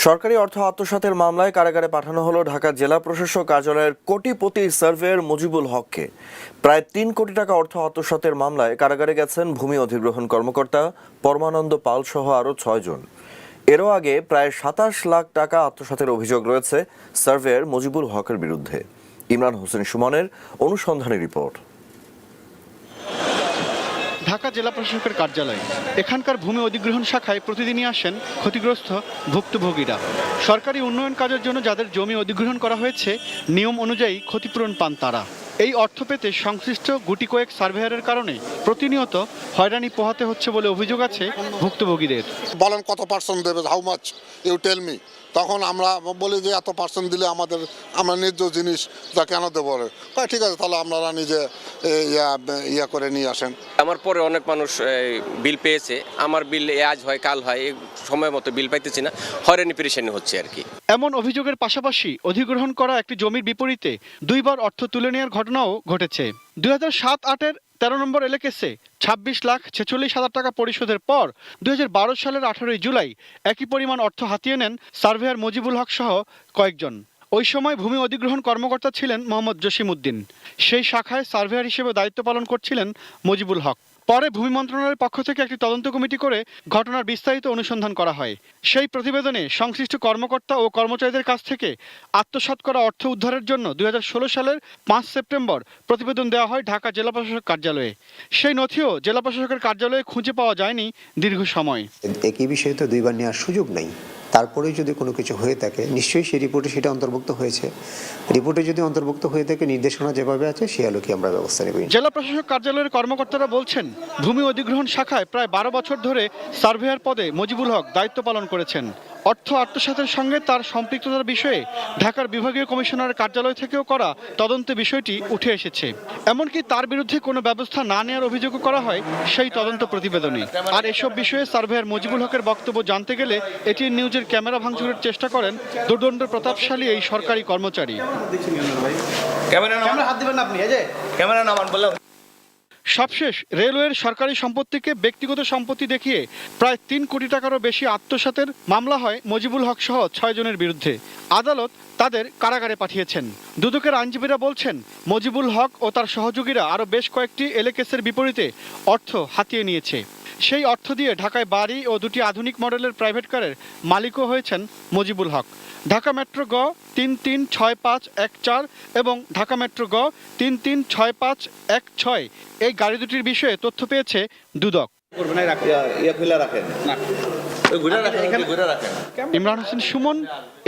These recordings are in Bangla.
সরকারি অর্থ আত্মসাতের মামলায় কারাগারে পাঠানো হলো ঢাকা জেলা প্রশাসক কার্যালয়ের কোটিপতি সার্ভেয়ার মুজিবুল হককে। প্রায় ৩ কোটি টাকা অর্থ আত্মসাতের মামলায় কারাগারে গেছেন ভূমি অধিগ্রহণ কর্মকর্তা পরমানন্দ পাল সহ আরও ৬ জন। এরও আগে প্রায় ২৭ লাখ টাকা আত্মসাতের অভিযোগ রয়েছে সার্ভেয়ার মুজিবুল হকের বিরুদ্ধে। ইমরান হোসেন সুমনের অনুসন্ধানী রিপোর্ট। ঢাকা জেলা প্রশাসকের কার্যালয়, এখানকার ভূমি অধিগ্রহণ শাখায় প্রতিদিনই আসেন ক্ষতিগ্রস্ত ভুক্তভোগীরা। সরকারি উন্নয়ন কাজের জন্য যাদের জমি অধিগ্রহণ করা হয়েছে, নিয়ম অনুযায়ী ক্ষতিপূরণ পান তারা। এই অর্থ পেতে সংশ্লিষ্ট গুটি কয়েক সার্ভেয়ারের কারণে প্রতিনিয়ত হয়রানি পোহাতে হচ্ছে বলে অভিযোগ আছে ভুক্তভোগীদের। বলেন কত পার্সেন্ট দেবে, how much you tell me. তখন আমরা বলি যে এত পার্সেন্ট দিলে আমরা ন্যায্য জিনিস তা কেন দেবো? ঠিক আছে, তাহলে আপনারা নিজে ইয়া করে নিয়ে আসেন। আমার পরে অনেক মানুষ বিল পেয়েছে, আমার বিল আজ হয় কাল হয়, সময় মতো বিল পাইতেছি না, হয়রানি পেরেশানি হচ্ছে আর কি। এমন অভিযোগের পাশাপাশি অধিগ্রহণ করা একটি জমির বিপরীতে দুইবার অর্থ তুলে নেওয়ার ঘটনাও ঘটেছে। ২০০৭-৮-এর ১৩ নম্বর এলএকেসে ২৬,৪৬,০০০ টাকা পরিশোধের পর ২০১২ সালের ১৮ জুলাই একই পরিমাণ অর্থ হাতিয়ে নেন সার্ভেয়ার মুজিবুল হক সহ কয়েকজন। ওই সময় ভূমি অধিগ্রহণ কর্মকর্তা ছিলেন মোহাম্মদ জসিম উদ্দিন। সেই শাখায় সার্ভেয়ার হিসেবে দায়িত্ব পালন করছিলেন মুজিবুল হক। পরে ভূমি মন্ত্রণালয়ের পক্ষ থেকে একটি তদন্ত কমিটি করে ঘটনার বিস্তারিত অনুসন্ধান করা হয়। সেই প্রতিবেদনে সংশ্লিষ্ট কর্মকর্তা ও কর্মচারীদের কাছ থেকে আত্মসাৎ করা অর্থ উদ্ধারের জন্য ২০১৬ সালের ৫ সেপ্টেম্বর প্রতিবেদন দেওয়া হয় ঢাকা জেলা প্রশাসক কার্যালয়ে। সেই নথিও জেলা প্রশাসকের কার্যালয়ে খুঁজে পাওয়া যায়নি দীর্ঘ সময়। একই বিষয়ে তো দুইবার নেওয়ার সুযোগ নেই। তারপরে যদি কোনো কিছু হয়ে থাকে, নিশ্চয়ই সেই রিপোর্টে সেটা অন্তর্ভুক্ত হয়েছে। রিপোর্টে যদি অন্তর্ভুক্ত হয়ে থাকে, নির্দেশনা যেভাবে আছে সে আলোকে আমরা ব্যবস্থা নেব। জেলা প্রশাসক কার্যালয়ের কর্মকর্তারা বলছেন, ভূমি অধিগ্রহণ শাখায় প্রায় ১২ বছর ধরে সার্ভেয়ার পদে মুজিবুল হক দায়িত্ব পালন করেছেন। অর্থ আত্মসাতের সঙ্গে তার সম্পৃক্ততার বিষয়ে ঢাকার বিভাগীয় কমিশনারের কার্যালয় থেকেও করা তদন্তে বিষয়টি উঠে এসেছে। এমনকি তার বিরুদ্ধে কোনো ব্যবস্থা না নেওয়ার অভিযোগও করা হয় সেই তদন্ত প্রতিবেদনে। আর এসব বিষয়ে সার্ভেয়ার মুজিবুল হকের বক্তব্য জানতে গেলে এটিএন নিউজের ক্যামেরা ভাঙচুরের চেষ্টা করেন দুর্দণ্ড প্রতাপশালী এই সরকারি কর্মচারী। সবশেষ রেলওয়ের সরকারি সম্পত্তিকে ব্যক্তিগত সম্পত্তি দেখিয়ে প্রায় ৩ কোটি টাকারও বেশি আত্মসাতের মামলা হয় মুজিবুল হক সহ ৬ জনের বিরুদ্ধে। আদালত তাদের কারাগারে পাঠিয়েছেন। দুদকের আইনজীবীরা বলছেন, মুজিবুল হক ও তার সহযোগীরা আরও বেশ কয়েকটি এলএকেসের বিপরীতে অর্থ হাতিয়ে নিয়েছে। সেই অর্থ দিয়ে ঢাকায় বাড়ি ও ২টি আধুনিক মডেলের প্রাইভেট কারের মালিকও হয়েছেন মুজিবুল হক। ঢাকা মেট্রো গ ৩৩৬৫১৪ এবং ঢাকা মেট্রো গ ৩৩৬৫১৬ এই গাড়ি দুটির বিষয়ে তথ্য পেয়েছে দুদক। ইমরান হোসেন সুমন,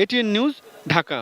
এটিএন নিউজ, ঢাকা।